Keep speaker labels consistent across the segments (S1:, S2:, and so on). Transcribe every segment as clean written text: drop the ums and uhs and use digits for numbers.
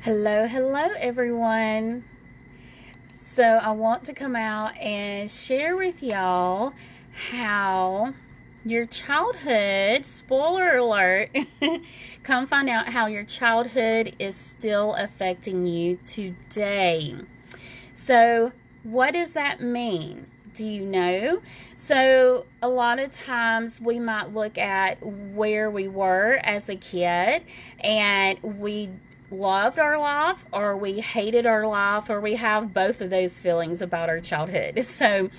S1: Hello everyone. So I want to come out and share with y'all how your childhood, spoiler alert, come find out how your childhood is still affecting you today. So, what does that mean? Do you know? So, a lot of times we might look at where we were as a kid and we loved our life or we hated our life or we have both of those feelings about our childhood. So,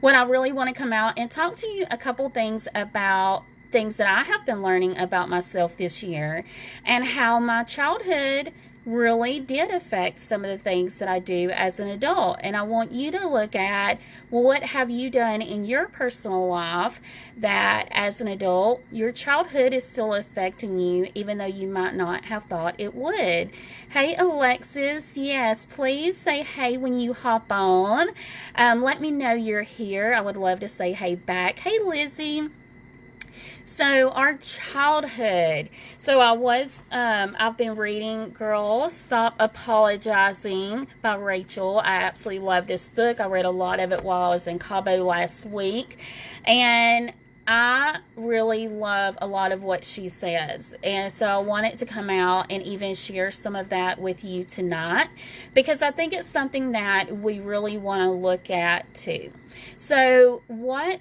S1: what I really want to come out and talk to you a couple things about things that I have been learning about myself this year and how my childhood really did affect some of the things that I do as an adult. And I want you to look at, well, what have you done in your personal life that as an adult, your childhood is still affecting you, even though you might not have thought it would. Hey, Alexis, yes, please say hey when you hop on. Let me know you're here. I would love to say hey back. Hey, Lizzie. So our childhood. So I've been reading Girls Stop Apologizing by Rachel. I absolutely love this book. I read a lot of it while I was in Cabo last week. And I really love a lot of what she says. And so I wanted to come out and even share some of that with you tonight because I think it's something that we really want to look at too. So what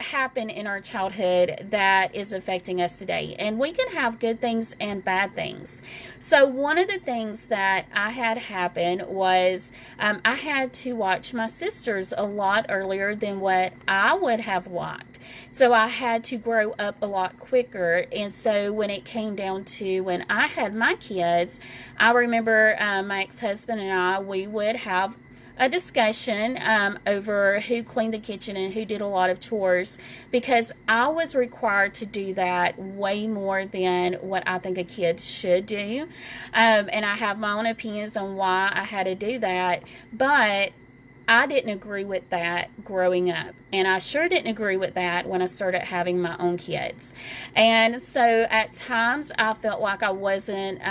S1: happen in our childhood that is affecting us today, and we can have good things and bad things. So one of the things that I had happen was I had to watch my sisters a lot earlier than what I would have liked. So I had to grow up a lot quicker, and so when it came down to when I had my kids, I remember my ex-husband and I, we would have a discussion over who cleaned the kitchen and who did a lot of chores because I was required to do that way more than what I think a kid should do. And I have my own opinions on why I had to do that, but I didn't agree with that growing up. And I sure didn't agree with that when I started having my own kids. And so at times I felt like I wasn't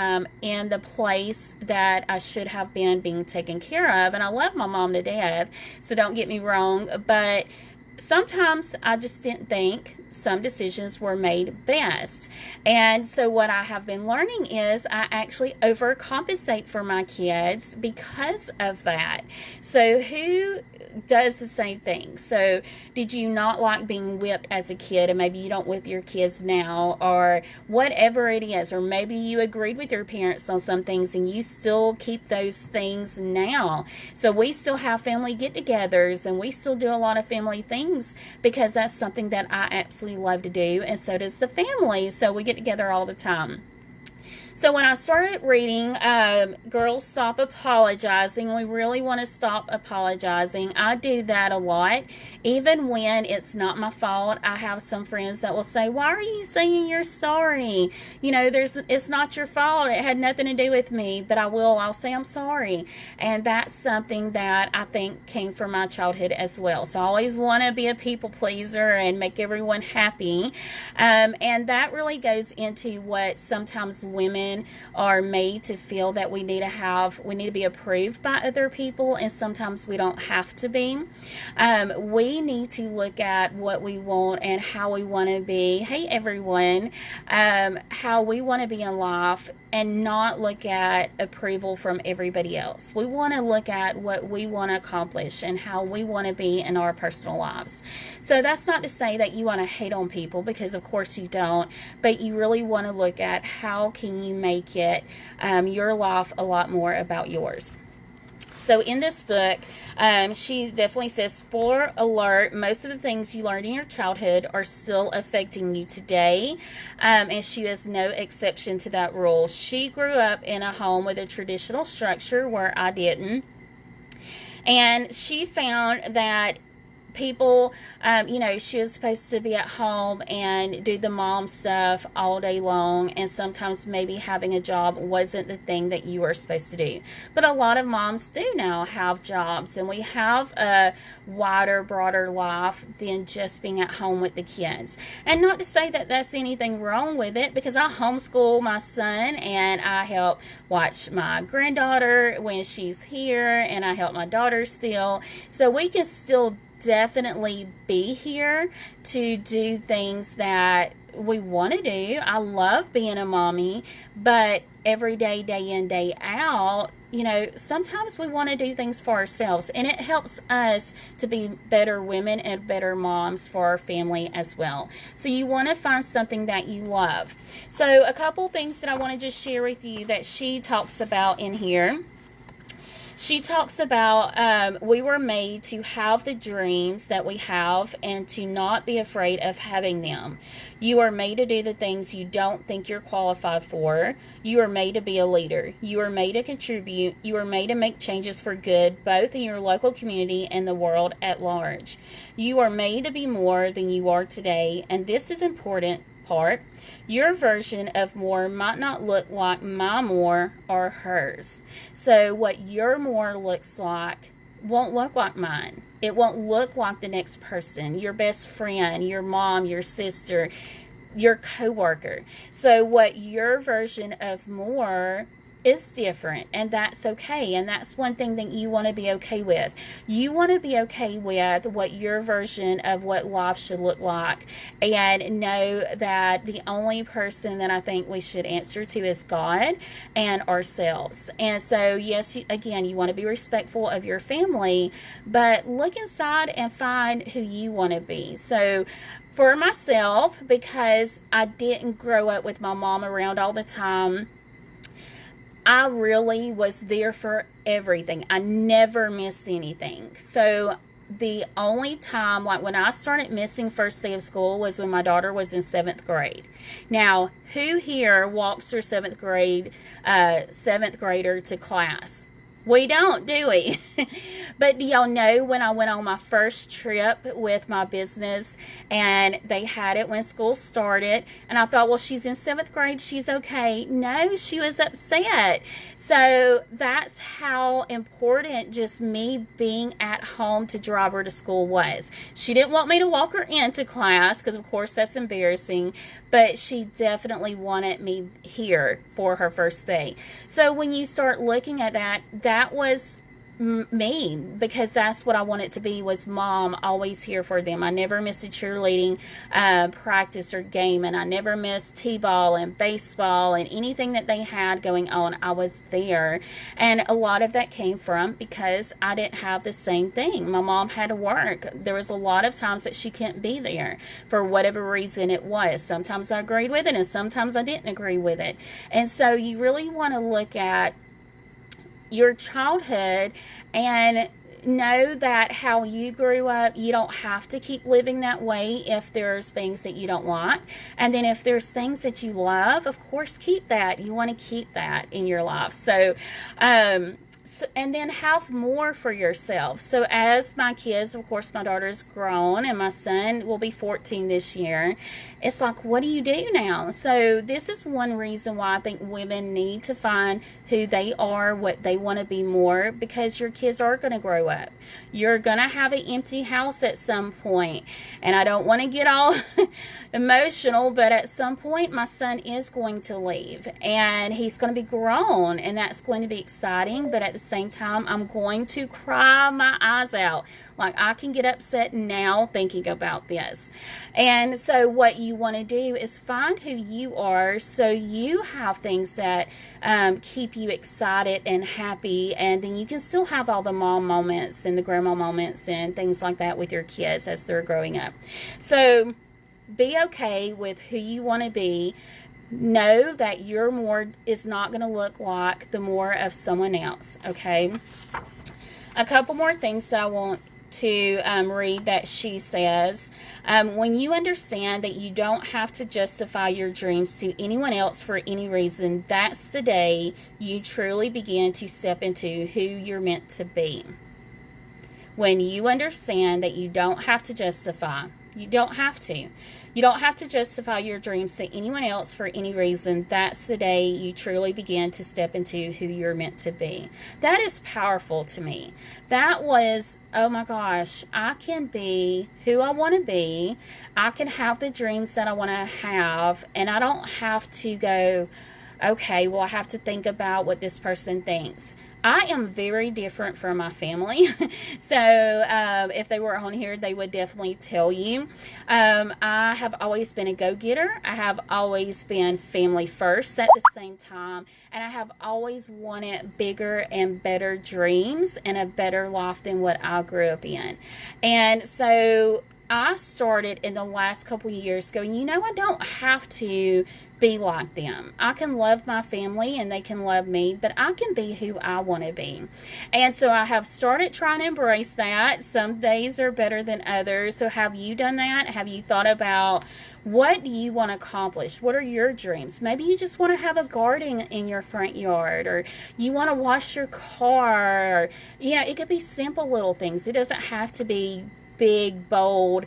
S1: in the place that I should have been being taken care of. And I love my mom to death, so don't get me wrong. But sometimes I just didn't think some decisions were made best. And so what I have been learning is I actually overcompensate for my kids because of that. So who does the same thing? So did you not like being whipped as a kid and maybe you don't whip your kids now or whatever it is, or maybe you agreed with your parents on some things and you still keep those things now. So we still have family get-togethers and we still do a lot of family things because that's something that I absolutely love to do, and so does the family. So we get together all the time. So when I started reading Girls Stop Apologizing, we really want to stop apologizing. I do that a lot. Even when it's not my fault, I have some friends that will say, why are you saying you're sorry? You know, it's not your fault. It had nothing to do with me, but I'll say I'm sorry. And that's something that I think came from my childhood as well. So I always want to be a people pleaser and make everyone happy. And that really goes into what sometimes women are made to feel that we need to be approved by other people, and sometimes we don't have to be. We need to look at what we want and how we want to be. Hey everyone, how we want to be in life, and not look at approval from everybody else. We want to look at what we want to accomplish and how we want to be in our personal lives. So that's not to say that you want to hate on people, because of course you don't, but you really want to look at how can you make it your life a lot more about yours. So in this book, she definitely says, spoiler alert, most of the things you learned in your childhood are still affecting you today. And she is no exception to that rule. She grew up in a home with a traditional structure where I didn't. And she found that people, you know, she was supposed to be at home and do the mom stuff all day long, and sometimes maybe having a job wasn't the thing that you were supposed to do. But a lot of moms do now have jobs, and we have a wider, broader life than just being at home with the kids. And not to say that that's anything wrong with it, because I homeschool my son, and I help watch my granddaughter when she's here, and I help my daughter still. So we can still definitely be here to do things that we want to do. I love being a mommy, but every day, day in, day out, you know, sometimes we want to do things for ourselves, and it helps us to be better women and better moms for our family as well. So you want to find something that you love. So a couple things that I want to just share with you that she talks about in here. She talks about we were made to have the dreams that we have and to not be afraid of having them. You are made to do the things you don't think you're qualified for. You are made to be a leader. You are made to contribute. You are made to make changes for good, both in your local community and the world at large. You are made to be more than you are today, and this is important part. Your version of more might not look like my more or hers. So what your more looks like won't look like mine. It won't look like the next person, your best friend, your mom, your sister, your coworker. So what your version of more is different, and that's okay. And that's one thing that you want to be okay with. You want to be okay with what your version of what life should look like, and know that the only person that I think we should answer to is God and ourselves. And so yes, again, you want to be respectful of your family, but look inside and find who you want to be. So for myself, because I didn't grow up with my mom around all the time, I really was there for everything. I never missed anything. So the only time, like when I started missing first day of school, was when my daughter was in 7th grade. Now, who here walks their 7th grader to class? We don't, do we? But do y'all know when I went on my first trip with my business, and they had it when school started, and I thought, well, she's in 7th grade, she's okay. No, she was upset. So that's how important just me being at home to drive her to school was. She didn't want me to walk her into class, because of course that's embarrassing, but she definitely wanted me here for her first day. So when you start looking at that, that was me, because that's what I wanted to be, was mom, always here for them. I never missed a cheerleading practice or game, and I never missed t-ball and baseball and anything that they had going on. I was there, and a lot of that came from because I didn't have the same thing. My mom had to work. There was a lot of times that she couldn't be there for whatever reason it was. Sometimes I agreed with it, and sometimes I didn't agree with it. And so you really want to look at your childhood and know that how you grew up, you don't have to keep living that way if there's things that you don't like. And then if there's things that you love, of course, keep that. You want to keep that in your life. So, and then have more for yourself. So as my kids, of course, my daughter's grown and my son will be 14 this year. It's like, what do you do now? So this is one reason why I think women need to find who they are, what they want to be more, because your kids are going to grow up. You're going to have an empty house at some point. And I don't want to get all emotional, but at some point my son is going to leave, and he's going to be grown, and that's going to be exciting. But at the same time, I'm going to cry my eyes out. Like, I can get upset now thinking about this. And so what you want to do is find who you are, so you have things that keep you excited and happy, and then you can still have all the mom moments and the grandma moments and things like that with your kids as they're growing up. So be okay with who you want to be. Know that your more is not going to look like the more of someone else, okay? A couple more things that I want to read that she says. When you understand that you don't have to justify your dreams to anyone else for any reason, that's the day you truly begin to step into who you're meant to be. when you understand that you don't have to justify. You don't have to. You don't have to justify your dreams to anyone else for any reason. That's the day you truly begin to step into who you're meant to be. That is powerful to me. That was, oh my gosh, I can be who I want to be. I can have the dreams that I want to have, and I don't have to go, okay, well, I have to think about what this person thinks. I am very different from my family. So if they were on here, they would definitely tell you. I have always been a go-getter. I have always been family first at the same time. And I have always wanted bigger and better dreams and a better life than what I grew up in. And so I started in the last couple of years going, you know, I don't have to be like them. I can love my family and they can love me, but I can be who I want to be. And so I have started trying to embrace that. Some days are better than others. So have you done that? Have you thought about what do you want to accomplish? What are your dreams? Maybe you just want to have a garden in your front yard, or you want to wash your car. Or, you know, it could be simple little things. It doesn't have to be big, bold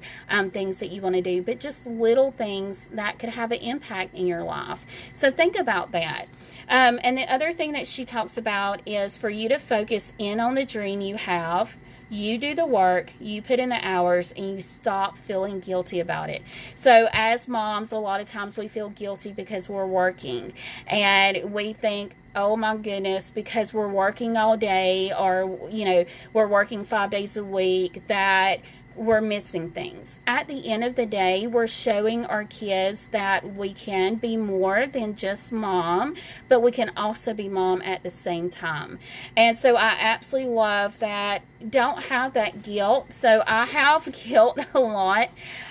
S1: things that you want to do, but just little things that could have an impact in your life. So think about that. And the other thing that she talks about is for you to focus in on the dream you have. You do the work, you put in the hours, and you stop feeling guilty about it. So as moms, a lot of times we feel guilty because we're working, and we think, oh my goodness, because we're working all day, or, you know, we're working 5 days a week, that we're missing things. At the end of the day, we're showing our kids that we can be more than just mom, but we can also be mom at the same time. And so I absolutely love that. Don't have that guilt. So I have guilt a lot.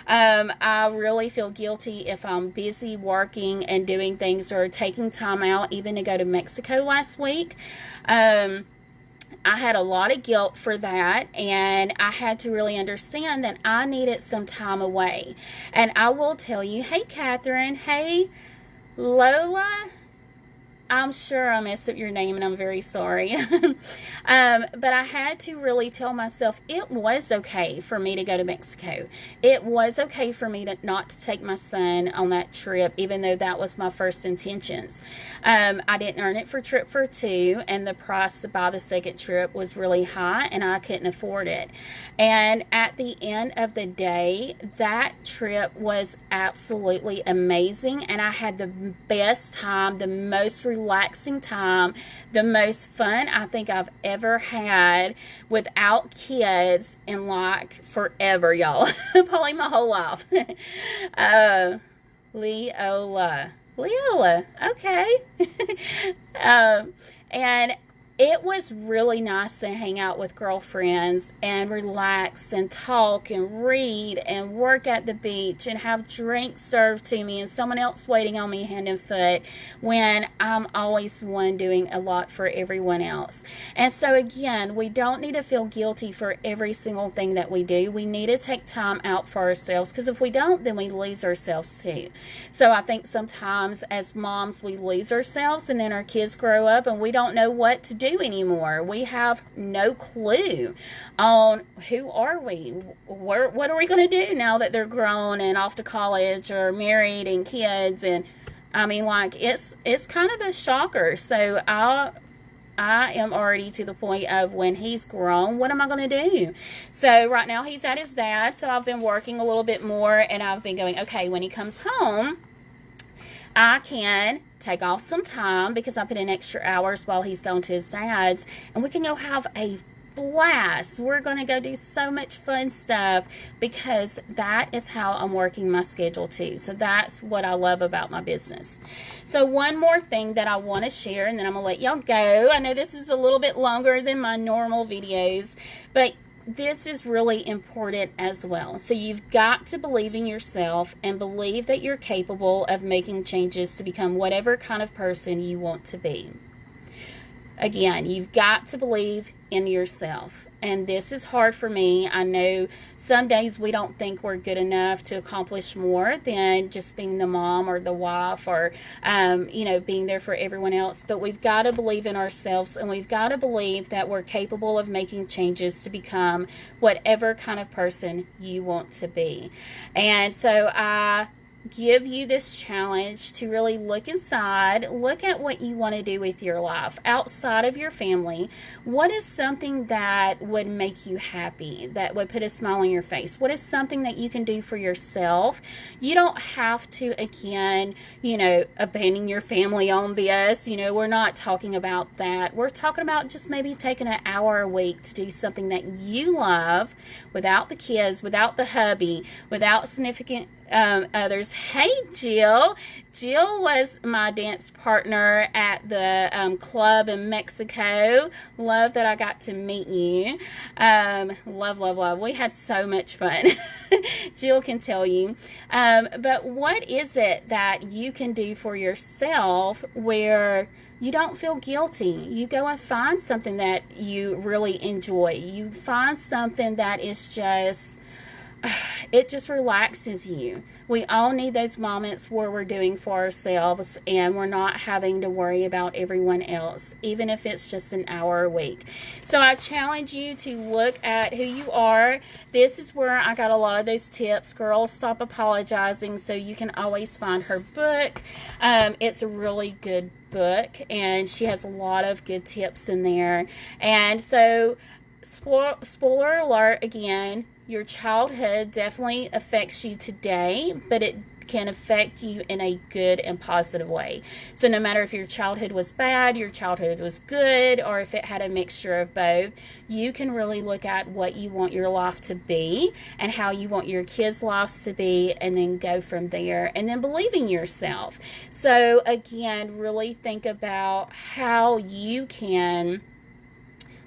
S1: I really feel guilty if I'm busy working and doing things, or taking time out even to go to Mexico last week. I had a lot of guilt for that, and I had to really understand that I needed some time away. And I will tell you, hey Catherine, hey Lola, I'm sure I messed up your name and I'm very sorry. But I had to really tell myself it was okay for me to go to Mexico. It was okay for me to not to take my son on that trip, even though that was my first intentions. I didn't earn it for trip for two, and the price to buy the second trip was really high, and I couldn't afford it. And at the end of the day, that trip was absolutely amazing, and I had the best time, the most relaxing time, the most fun I think I've ever had without kids in like forever, y'all. Probably my whole life. Leola, okay. And it was really nice to hang out with girlfriends and relax and talk and read and work at the beach and have drinks served to me and someone else waiting on me hand and foot, when I'm always one doing a lot for everyone else. And so again, we don't need to feel guilty for every single thing that we do. We need to take time out for ourselves, because if we don't, then we lose ourselves too. So I think sometimes as moms, we lose ourselves, and then our kids grow up and we don't know what to do anymore. We have no clue on who are we, what are we going to do now that they're grown and off to college or married and kids. And I mean, like, it's kind of a shocker. So I am already to the point of, when he's grown, what am I going to do? So right now he's at his dad, so I've been working a little bit more, and I've been going, okay, when he comes home, I can take off some time, because I put in extra hours while he's going to his dad's, and we can go have a blast. We're going to go do so much fun stuff, because that is how I'm working my schedule too. So that's what I love about my business. So one more thing that I want to share, and then I'm going to let y'all go. I know this is a little bit longer than my normal videos, but this is really important as well. So you've got to believe in yourself and believe that you're capable of making changes to become whatever kind of person you want to be. Again, you've got to believe in yourself. and this is hard for me. I know some days we don't think we're good enough to accomplish more than just being the mom or the wife or, being there for everyone else. But we've got to believe in ourselves, and we've got to believe that we're capable of making changes to become whatever kind of person you want to be. And so I give you this challenge to really look inside, look at what you want to do with your life outside of your family. What is something that would make you happy, that would put a smile on your face? What is something that you can do for yourself? You don't have to, again, abandon your family on this. We're not talking about that. We're talking about just maybe taking an hour a week to do something that you love without the kids, without the hubby, without significant others. Hey, Jill. Jill was my dance partner at the club in Mexico. Love that I got to meet you. Love, love, love. We had so much fun. Jill can tell you. But what is it that you can do for yourself where you don't feel guilty? You go and find something that you really enjoy. You find something that is just... it just relaxes you. We all need those moments where we're doing for ourselves and we're not having to worry about everyone else, even if it's just an hour a week. So I challenge you to look at who you are. This is where I got a lot of those tips. Girls, Stop Apologizing. So you can always find her book. It's a really good book, and she has a lot of good tips in there. And so, spoiler alert again, your childhood definitely affects you today, but it can affect you in a good and positive way. So no matter if your childhood was bad, your childhood was good, or if it had a mixture of both, you can really look at what you want your life to be and how you want your kids' lives to be, and then go from there, and then believe in yourself. So again, really think about how you can...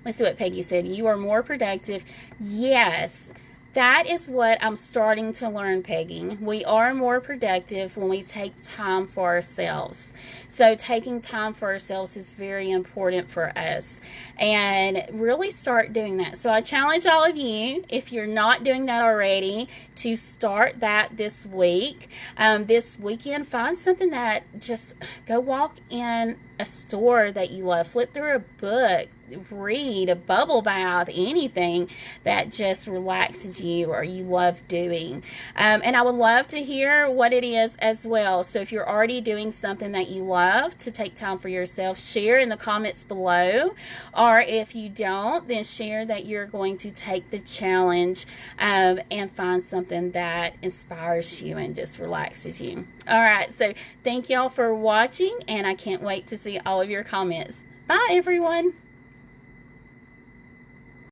S1: Let's see what Peggy said. You are more productive. Yes. That is what I'm starting to learn, Peggy. We are more productive when we take time for ourselves. So taking time for ourselves is very important for us. And really start doing that. So I challenge all of you, if you're not doing that already, to start that this week. This weekend, find something that just... go walk in a store that you love. Flip through a book. Read a bubble bath, anything that just relaxes you or you love doing. And I would love to hear what it is as well. So if you're already doing something that you love to take time for yourself, share in the comments below. Or if you don't, then share that you're going to take the challenge and find something that inspires you and just relaxes you. All right, so thank y'all for watching, and I can't wait to see all of your comments. Bye, everyone.